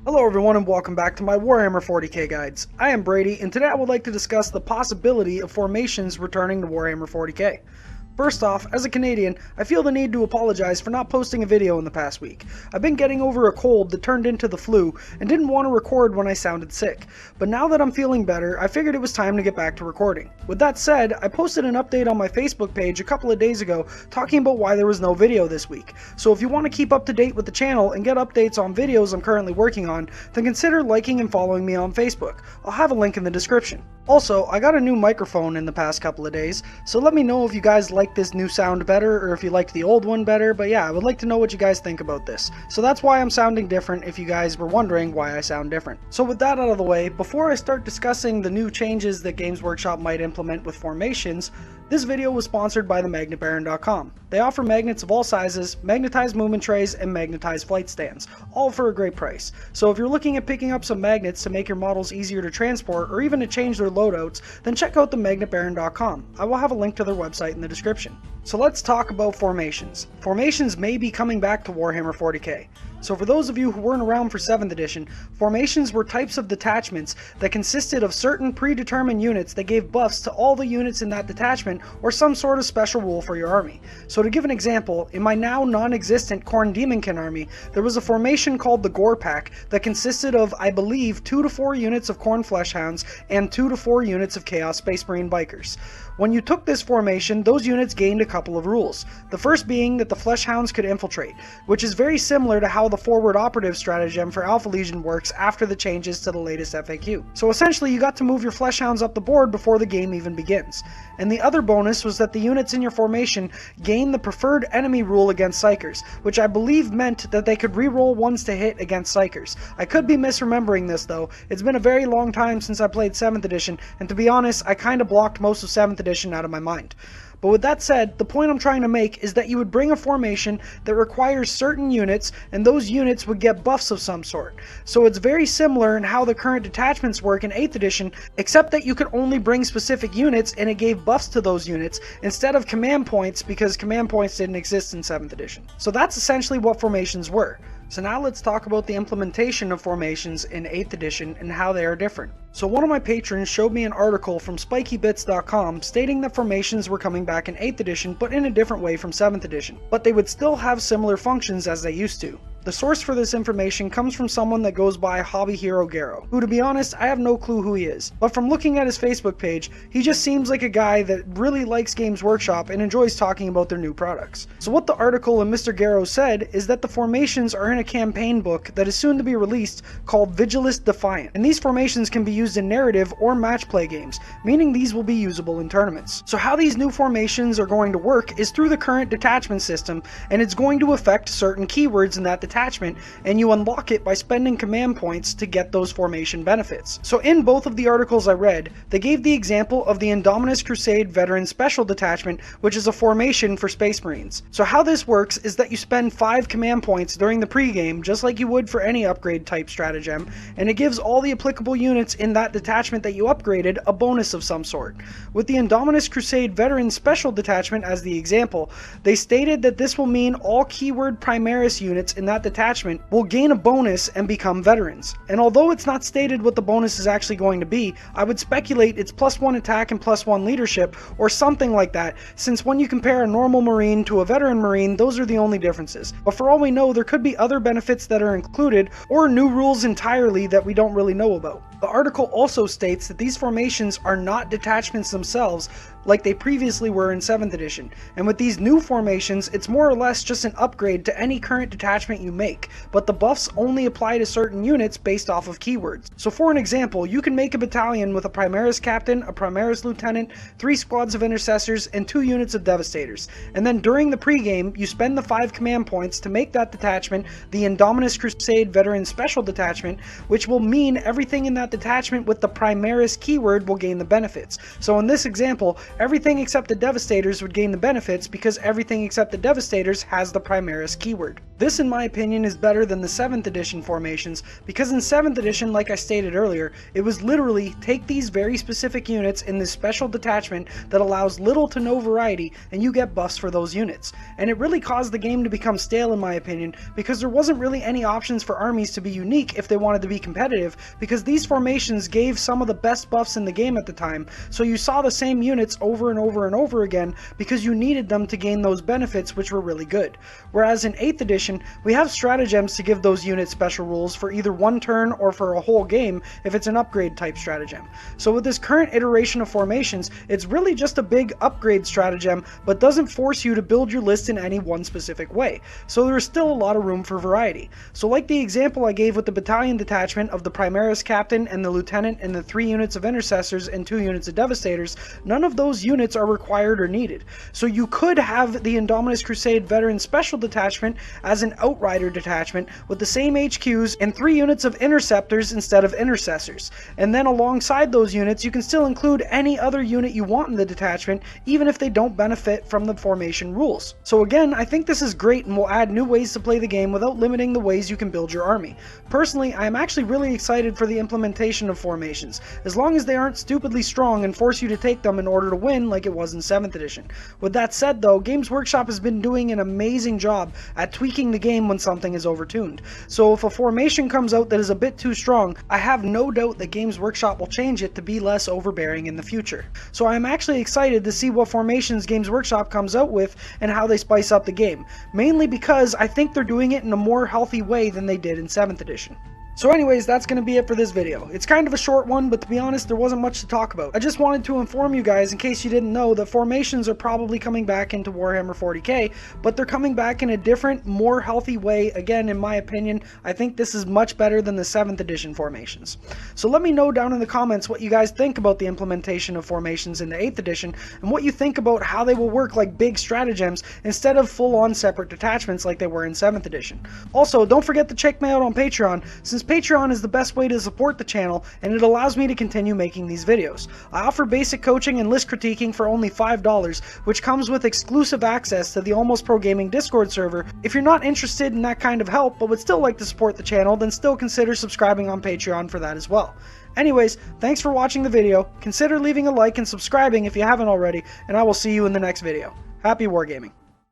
Hello everyone and welcome back to my Warhammer 40k guides. I am Brady and today I would like to discuss the possibility of formations returning to Warhammer 40k. First off, as a Canadian, I feel the need to apologize for not posting a video in the past week. I've been getting over a cold that turned into the flu and didn't want to record when I sounded sick, but now that I'm feeling better, I figured it was time to get back to recording. With that said, I posted an update on my Facebook page a couple of days ago talking about why there was no video this week, so if you want to keep up to date with the channel and get updates on videos I'm currently working on, then consider liking and following me on Facebook. I'll have a link in the description. Also, I got a new microphone in the past couple of days, so let me know if you guys like this new sound better or if you liked the old one better, but yeah, I would like to know what you guys think about this. So that's why I'm sounding different if you guys were wondering why I sound different. So with that out of the way, before I start discussing the new changes that Games Workshop might implement with formations, this video was sponsored by themagnetbaron.com. They offer magnets of all sizes, magnetized movement trays, and magnetized flight stands, all for a great price. So if you're looking at picking up some magnets to make your models easier to transport or even to change their loadouts, then check out themagnetbaron.com. I will have a link to their website in the description. So let's talk about formations. Formations may be coming back to Warhammer 40k. So for those of you who weren't around for 7th edition, formations were types of detachments that consisted of certain predetermined units that gave buffs to all the units in that detachment or some sort of special rule for your army. So to give an example, in my now non-existent Khorne Daemonkin army, there was a formation called the Gore Pack that consisted of, I believe, 2 to 4 units of Khorne Fleshhounds and 2 to 4 units of Chaos Space Marine Bikers. When you took this formation, those units gained a couple of rules. The first being that the Fleshhounds could infiltrate, which is very similar to how the forward operative stratagem for Alpha Legion works after the changes to the latest FAQ. So essentially you got to move your Fleshhounds up the board before the game even begins. And the other bonus was that the units in your formation gained the preferred enemy rule against Psykers, which I believe meant that they could reroll ones to hit against Psykers. I could be misremembering this though. It's been a very long time since I played 7th edition, and to be honest, I kinda blocked most of 7th edition out of my mind. But with that said, the point I'm trying to make is that you would bring a formation that requires certain units, and those units would get buffs of some sort. So it's very similar in how the current detachments work in 8th edition, except that you could only bring specific units and it gave buffs to those units instead of command points, because command points didn't exist in 7th edition. So that's essentially what formations were. So now let's talk about the implementation of formations in 8th edition and how they are different. So one of my patrons showed me an article from spikybits.com stating that formations were coming back in 8th edition but in a different way from 7th edition, but they would still have similar functions as they used to. The source for this information comes from someone that goes by Hobby Hero Garo, who to be honest, I have no clue who he is. But from looking at his Facebook page, he just seems like a guy that really likes Games Workshop and enjoys talking about their new products. So what the article and Mr. Garo said is that the formations are in a campaign book that is soon to be released called Vigilus Defiant. And these formations can be used in narrative or match play games, meaning these will be usable in tournaments. So how these new formations are going to work is through the current detachment system, and it's going to affect certain keywords in that detachment, and you unlock it by spending command points to get those formation benefits. So in both of the articles I read, they gave the example of the Indominus Crusade Veteran Special Detachment, which is a formation for Space Marines. So how this works is that you spend 5 command points during the pregame, just like you would for any upgrade type stratagem, and it gives all the applicable units in that detachment that you upgraded a bonus of some sort. With the Indominus Crusade Veteran Special Detachment as the example, they stated that this will mean all keyword Primaris units in that detachment will gain a bonus and become veterans. And although it's not stated what the bonus is actually going to be, I would speculate it's +1 attack and +1 leadership or something like that, since when you compare a normal Marine to a veteran Marine, those are the only differences. But for all we know, there could be other benefits that are included or new rules entirely that we don't really know about. The article also states that these formations are not detachments themselves like they previously were in 7th edition, and with these new formations it's more or less just an upgrade to any current detachment you make, but the buffs only apply to certain units based off of keywords. So for an example, you can make a battalion with a Primaris Captain, a Primaris Lieutenant, 3 squads of Intercessors, and 2 units of Devastators, and then during the pregame you spend the 5 command points to make that detachment the Indominus Crusade Veteran Special Detachment, which will mean everything in that detachment with the Primaris keyword will gain the benefits. So in this example, everything except the Devastators would gain the benefits because everything except the Devastators has the Primaris keyword. This in my opinion is better than the 7th edition formations because in 7th edition, like I stated earlier, it was literally take these very specific units in this special detachment that allows little to no variety and you get buffs for those units. And it really caused the game to become stale in my opinion because there wasn't really any options for armies to be unique if they wanted to be competitive, because these formations gave some of the best buffs in the game at the time, so you saw the same units over and over and over again because you needed them to gain those benefits, which were really good. Whereas in 8th edition, we have stratagems to give those units special rules for either one turn or for a whole game if it's an upgrade type stratagem. So with this current iteration of formations, it's really just a big upgrade stratagem, but doesn't force you to build your list in any one specific way. So there's still a lot of room for variety. So like the example I gave with the battalion detachment of the Primaris captain and the lieutenant and the 3 units of intercessors and 2 units of devastators, none of those units are required or needed. So you could have the Indominus Crusade veteran special detachment as an outrider detachment with the same HQs and 3 units of interceptors instead of intercessors. And then alongside those units you can still include any other unit you want in the detachment, even if they don't benefit from the formation rules. So again, I think this is great and will add new ways to play the game without limiting the ways you can build your army. Personally, I am actually really excited for the implementation of formations, as long as they aren't stupidly strong and force you to take them in order to win like it was in 7th edition. With that said though, Games Workshop has been doing an amazing job at tweaking the game when something is overtuned. So if a formation comes out that is a bit too strong, I have no doubt that Games Workshop will change it to be less overbearing in the future. So I am actually excited to see what formations Games Workshop comes out with and how they spice up the game, mainly because I think they're doing it in a more healthy way than they did in 7th edition. So anyways, that's going to be it for this video. It's kind of a short one, but to be honest, there wasn't much to talk about. I just wanted to inform you guys, in case you didn't know, that formations are probably coming back into Warhammer 40k, but they're coming back in a different, more healthy way. Again, in my opinion, I think this is much better than the 7th edition formations. So let me know down in the comments what you guys think about the implementation of formations in the 8th edition, and what you think about how they will work like big stratagems instead of full-on separate detachments like they were in 7th edition. Also, don't forget to check me out on Patreon, since Patreon is the best way to support the channel and it allows me to continue making these videos. I offer basic coaching and list critiquing for only $5, which comes with exclusive access to the Almost Pro Gaming Discord server. If you're not interested in that kind of help but would still like to support the channel, then still consider subscribing on Patreon for that as well. Anyways, thanks for watching the video, consider leaving a like and subscribing if you haven't already, and I will see you in the next video. Happy wargaming!